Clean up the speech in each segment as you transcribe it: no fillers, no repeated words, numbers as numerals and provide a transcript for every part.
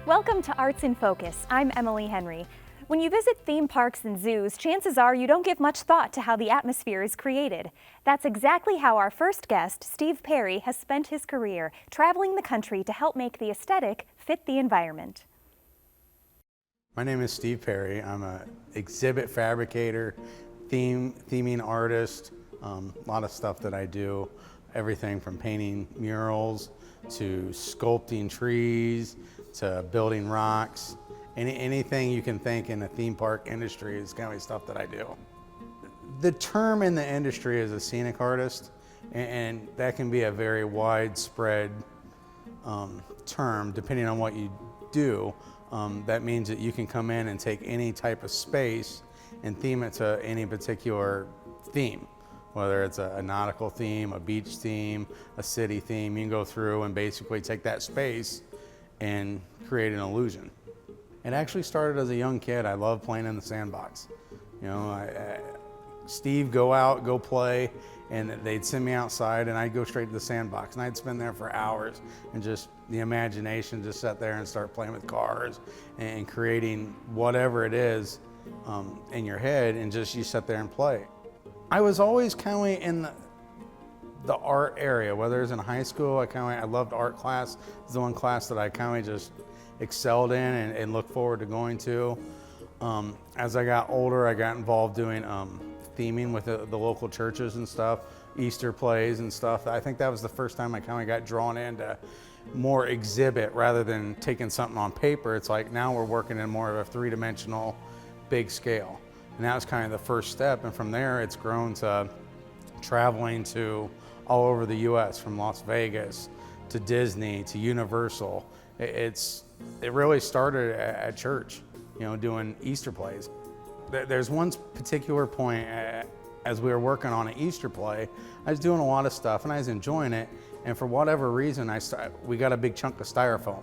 Welcome to Arts in Focus. I'm Emily Henry. When you visit theme parks and zoos, chances are you don't give much thought to how the atmosphere is created. That's exactly how our first guest, Steve Perry, has spent his career, traveling the country to help make the aesthetic fit the environment. My name is Steve Perry. I'm an exhibit fabricator, theming artist, a lot of stuff that I do. Everything from painting murals to sculpting trees to building rocks. Anything you can think in the theme park industry is kind of stuff that I do. The term in the industry is a scenic artist, and that can be a very widespread term depending on what you do. That means that you can come in and take any type of space and theme it to any particular theme. Whether it's a nautical theme, a beach theme, a city theme, you can go through and basically take that space and create an illusion. It actually started as a young kid. I loved playing in the sandbox. You know, Steve, go out, go play, and they'd send me outside and I'd go straight to the sandbox and I'd spend there for hours and just the imagination just sat there and start playing with cars and creating whatever it is in your head, and just you sit there and play. I was always kind of in the art area, whether it was in high school. I loved art class. It's the one class that I kind of just excelled in and look forward to going to. As I got older, I got involved doing theming with the local churches and stuff, Easter plays and stuff. I think that was the first time I kind of got drawn into more exhibit rather than taking something on paper. It's like now we're working in more of a three-dimensional, big scale. And that was kind of the first step. And from there, it's grown to traveling to all over the US, from Las Vegas to Disney to Universal. It really started at church, you know, doing Easter plays. There's one particular point as we were working on an Easter play, I was doing a lot of stuff and I was enjoying it. And for whatever reason, we got a big chunk of styrofoam.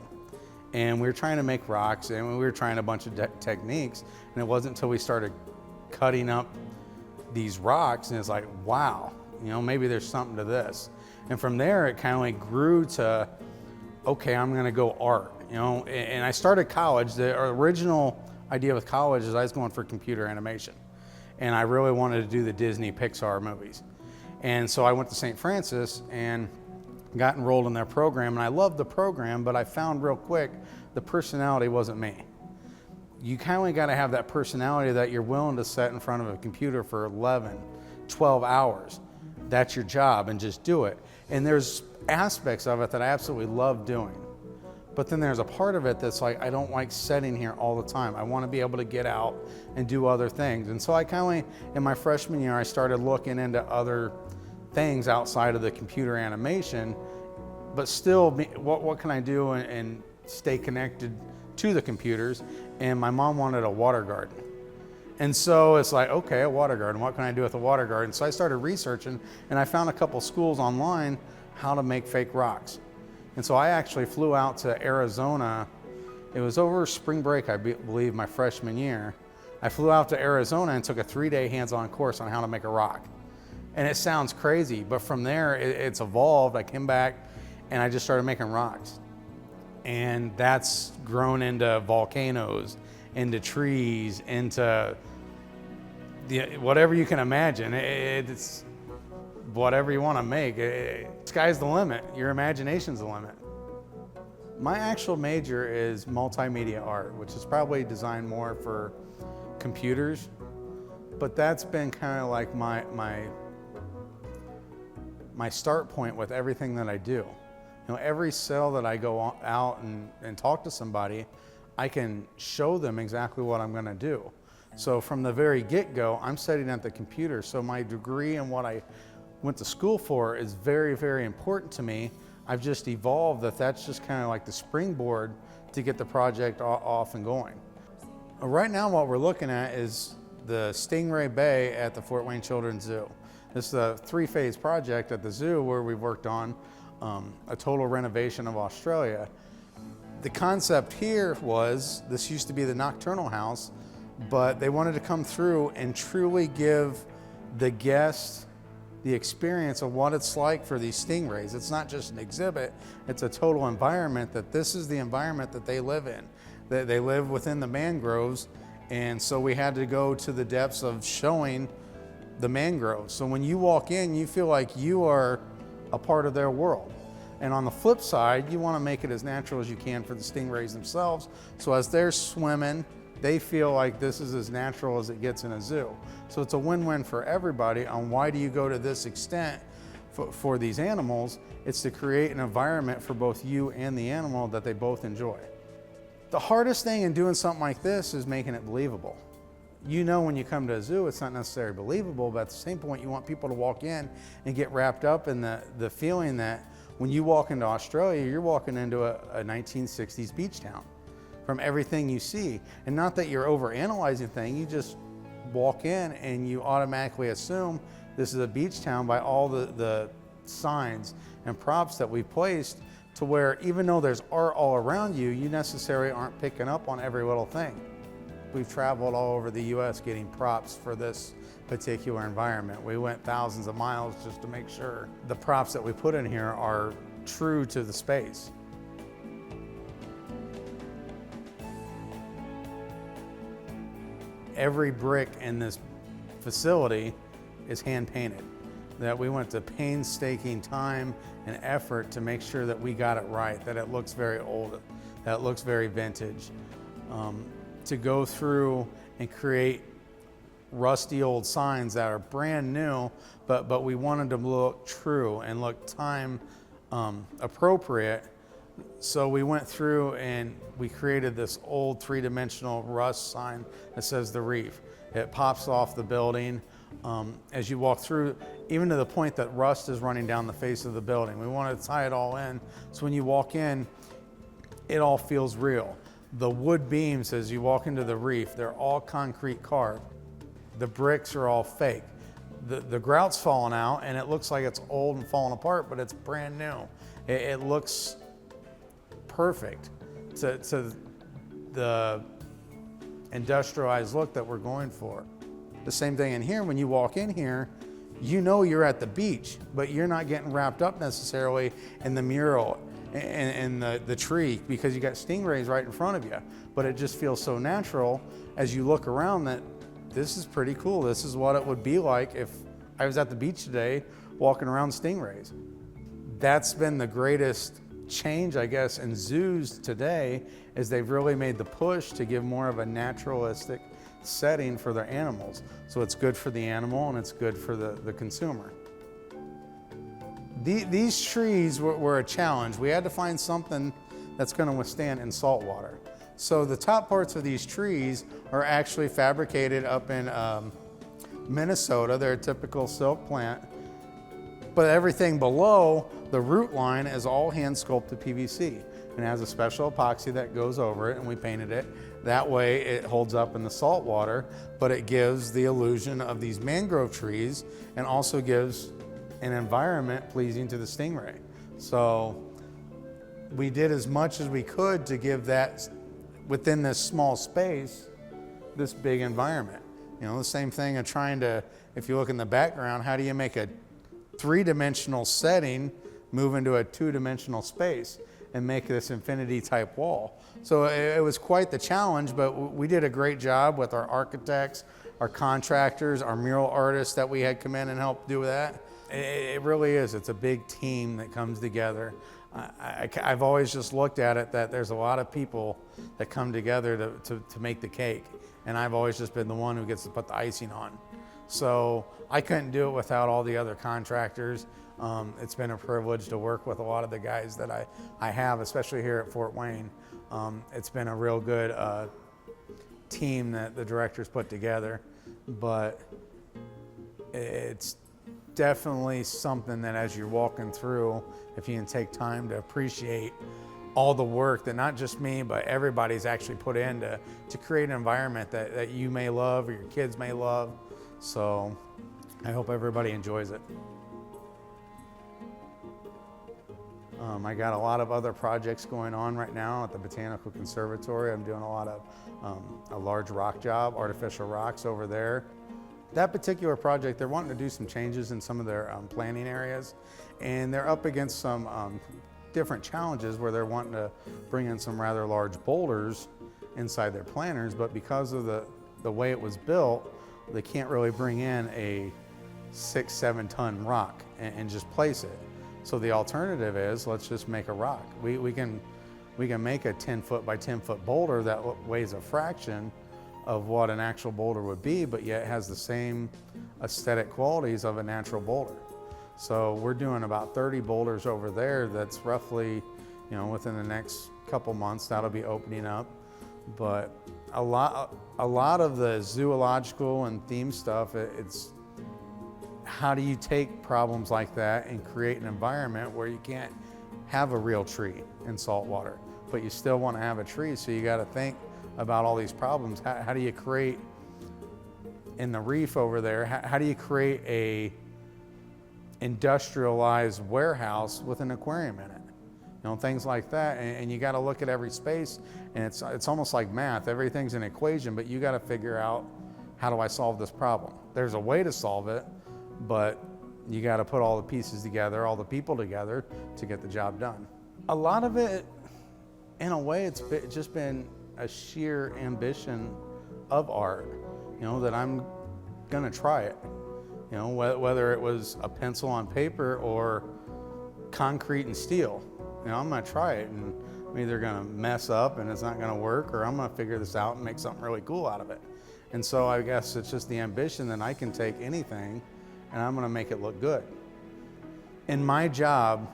And we were trying to make rocks and we were trying a bunch of techniques. And it wasn't until we started cutting up these rocks and it's like, wow, you know, maybe there's something to this. And from there, it kind of like grew to, okay, I'm gonna go art, you know. And I started college. The original idea with college is I was going for computer animation. And I really wanted to do the Disney Pixar movies. And so I went to St. Francis and got enrolled in their program. And I loved the program, but I found real quick the personality wasn't me. You kind of got to have that personality that you're willing to sit in front of a computer for 11, 12 hours. That's your job, and just do it. And there's aspects of it that I absolutely love doing. But then there's a part of it that's like, I don't like sitting here all the time. I want to be able to get out and do other things. And so I kind of, in my freshman year, I started looking into other things outside of the computer animation, but still, what can I do and stay connected to the computers? And my mom wanted a water garden. And so it's like, okay, a water garden, what can I do with a water garden? So I started researching and I found a couple schools online how to make fake rocks. And so I actually flew out to Arizona. It was over spring break, I believe, my freshman year. I flew out to Arizona and took a 3-day hands-on course on how to make a rock. And it sounds crazy, but from there it's evolved. I came back and I just started making rocks. And that's grown into volcanoes, into trees, into whatever you can imagine. It's whatever you want to make. Sky's the limit. Your imagination's the limit. My actual major is multimedia art, which is probably designed more for computers, but that's been kind of like my start point with everything that I do. You know, every cell that I go out and talk to somebody, I can show them exactly what I'm going to do. So from the very get-go, I'm sitting at the computer. So my degree and what I went to school for is very, very important to me. I've just evolved that's just kind of like the springboard to get the project off and going. Right now, what we're looking at is the Stingray Bay at the Fort Wayne Children's Zoo. This is a 3-phase project at the zoo where we've worked on a total renovation of Australia. The concept here was, this used to be the nocturnal house, but they wanted to come through and truly give the guests the experience of what it's like for these stingrays. It's not just an exhibit, it's a total environment, that this is the environment that they live in. They live within the mangroves, and so we had to go to the depths of showing the mangroves. So when you walk in, you feel like you are a part of their world. And on the flip side, you want to make it as natural as you can for the stingrays themselves. So as they're swimming, they feel like this is as natural as it gets in a zoo. So it's a win-win for everybody on why do you go to this extent for these animals. It's to create an environment for both you and the animal that they both enjoy. The hardest thing in doing something like this is making it believable. You know, when you come to a zoo, it's not necessarily believable, but at the same point, you want people to walk in and get wrapped up in the feeling that when you walk into Australia, you're walking into a 1960s beach town from everything you see. And not that you're overanalyzing things, you just walk in and you automatically assume this is a beach town by all the signs and props that we've placed, to where even though there's art all around you, you necessarily aren't picking up on every little thing. We've traveled all over the US getting props for this particular environment. We went thousands of miles just to make sure the props that we put in here are true to the space. Every brick in this facility is hand painted. That we went to painstaking time and effort to make sure that we got it right, that it looks very old, that it looks very vintage. To go through and create rusty old signs that are brand new, but we wanted them to look true and look time appropriate. So we went through and we created this old three-dimensional rust sign that says The Reef. It pops off the building as you walk through, even to the point that rust is running down the face of the building. We wanted to tie it all in, so when you walk in, it all feels real. The wood beams as you walk into the Reef, they're all concrete carved. The bricks are all fake. The grout's falling out and it looks like it's old and falling apart, but it's brand new. It looks perfect to the industrialized look that we're going for. The same thing in here. When you walk in here, you know you're at the beach, but you're not getting wrapped up necessarily in the mural and the tree, because you got stingrays right in front of you. But it just feels so natural as you look around that this is pretty cool. This is what it would be like if I was at the beach today walking around stingrays. That's been the greatest change, I guess, in zoos today, is they've really made the push to give more of a naturalistic setting for their animals. So it's good for the animal and it's good for the consumer. These trees were a challenge. We had to find something that's going to withstand in salt water. So the top parts of these trees are actually fabricated up in Minnesota. They're a typical silk plant. But everything below the root line is all hand sculpted PVC and has a special epoxy that goes over it, and we painted it. That way it holds up in the salt water, but it gives the illusion of these mangrove trees and also gives an environment pleasing to the stingray. So we did as much as we could to give that, within this small space, this big environment. You know, the same thing of trying to, if you look in the background, how do you make a three-dimensional setting move into a two-dimensional space and make this infinity type wall? So it was quite the challenge, but we did a great job with our architects, our contractors, our mural artists that we had come in and help do that. It really is. It's a big team that comes together. I've always just looked at it that there's a lot of people that come together to make the cake, and I've always just been the one who gets to put the icing on. So I couldn't do it without all the other contractors. It's been a privilege to work with a lot of the guys that I have, especially here at Fort Wayne. It's been a real good team that the directors put together, but it's definitely something that as you're walking through, if you can take time to appreciate all the work that not just me, but everybody's actually put in to create an environment that you may love or your kids may love. So I hope everybody enjoys it. I got a lot of other projects going on right now at the Botanical Conservatory. I'm doing a lot of a large rock job, artificial rocks over there. That particular project, they're wanting to do some changes in some of their planting areas, and they're up against some different challenges where they're wanting to bring in some rather large boulders inside their planters, but because of the way it was built, they can't really bring in a 6-7 ton rock and just place it. So the alternative is, let's just make a rock. We can make a 10-foot by 10-foot boulder that weighs a fraction of what an actual boulder would be, but yet has the same aesthetic qualities of a natural boulder. So we're doing about 30 boulders over there. That's roughly, within the next couple months, that'll be opening up. But a lot of the zoological and theme stuff, it's how do you take problems like that and create an environment where you can't have a real tree in saltwater, but you still want to have a tree, so you got to think about all these problems. How do you create, in the reef over there, how do you create a industrialized warehouse with an aquarium in it? Things like that, and you got to look at every space, and it's almost like math. Everything's an equation, but you got to figure out, how do I solve this problem? There's a way to solve it, but you got to put all the pieces together, all the people together to get the job done. A lot of it, in a way, it's just been a sheer ambition of art, that I'm gonna try it. Whether it was a pencil on paper or concrete and steel, I'm gonna try it, and I'm either gonna mess up and it's not gonna work, or I'm gonna figure this out and make something really cool out of it. And so I guess it's just the ambition that I can take anything and I'm gonna make it look good. In my job,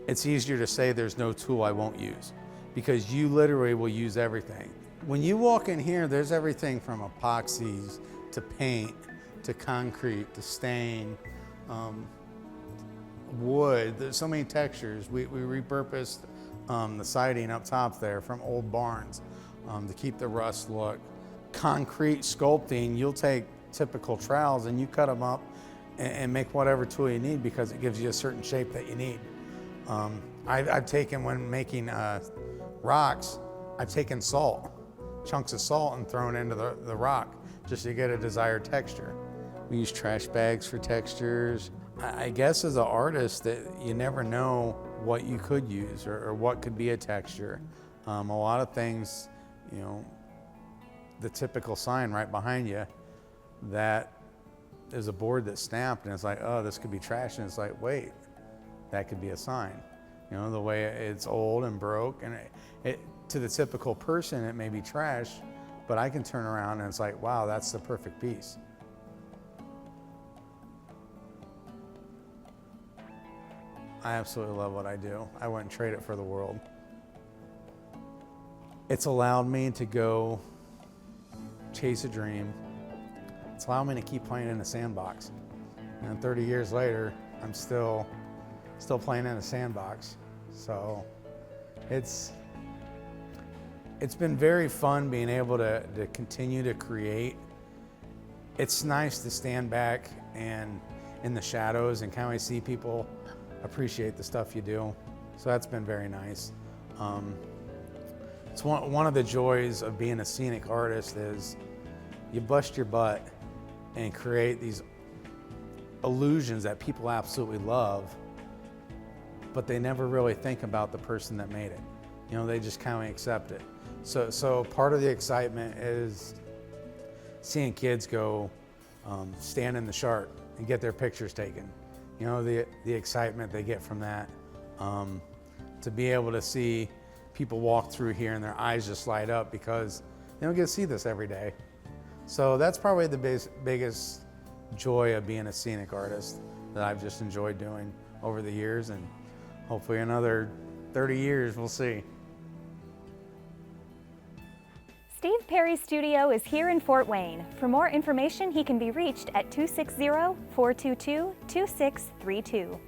it's easier to say there's no tool I won't use, because you literally will use everything. When you walk in here, there's everything from epoxies to paint to concrete to stain, wood. There's so many textures. We repurposed the siding up top there from old barns to keep the rust look. Concrete sculpting, you'll take typical trowels and you cut them up and make whatever tool you need, because it gives you a certain shape that you need. I've taken, when making rocks, I've taken salt, chunks of salt, and thrown into the rock just to get a desired texture. We use trash bags for textures. I guess as an artist, that you never know what you could use or what could be a texture. A lot of things, the typical sign right behind you, that is a board that snapped, and it's like, oh, this could be trash, and it's like, wait, that could be a sign. The way it's old and broke, and it to the typical person, it may be trash, but I can turn around and it's like, wow, that's the perfect piece. I absolutely love what I do. I wouldn't trade it for the world. It's allowed me to go chase a dream. It's allowed me to keep playing in a sandbox. And 30 years later, I'm still playing in a sandbox. So it's been very fun being able to continue to create. It's nice to stand back and in the shadows and kind of see people appreciate the stuff you do. So that's been very nice. It's one of the joys of being a scenic artist is you bust your butt and create these illusions that people absolutely love, but they never really think about the person that made it. They just kind of accept it. So part of the excitement is seeing kids go stand in the shark and get their pictures taken. The excitement they get from that. To be able to see people walk through here and their eyes just light up because they don't get to see this every day. So that's probably the biggest joy of being a scenic artist that I've just enjoyed doing over the years, and hopefully another 30 years, we'll see. Steve Perry's studio is here in Fort Wayne. For more information, he can be reached at 260-422-2632.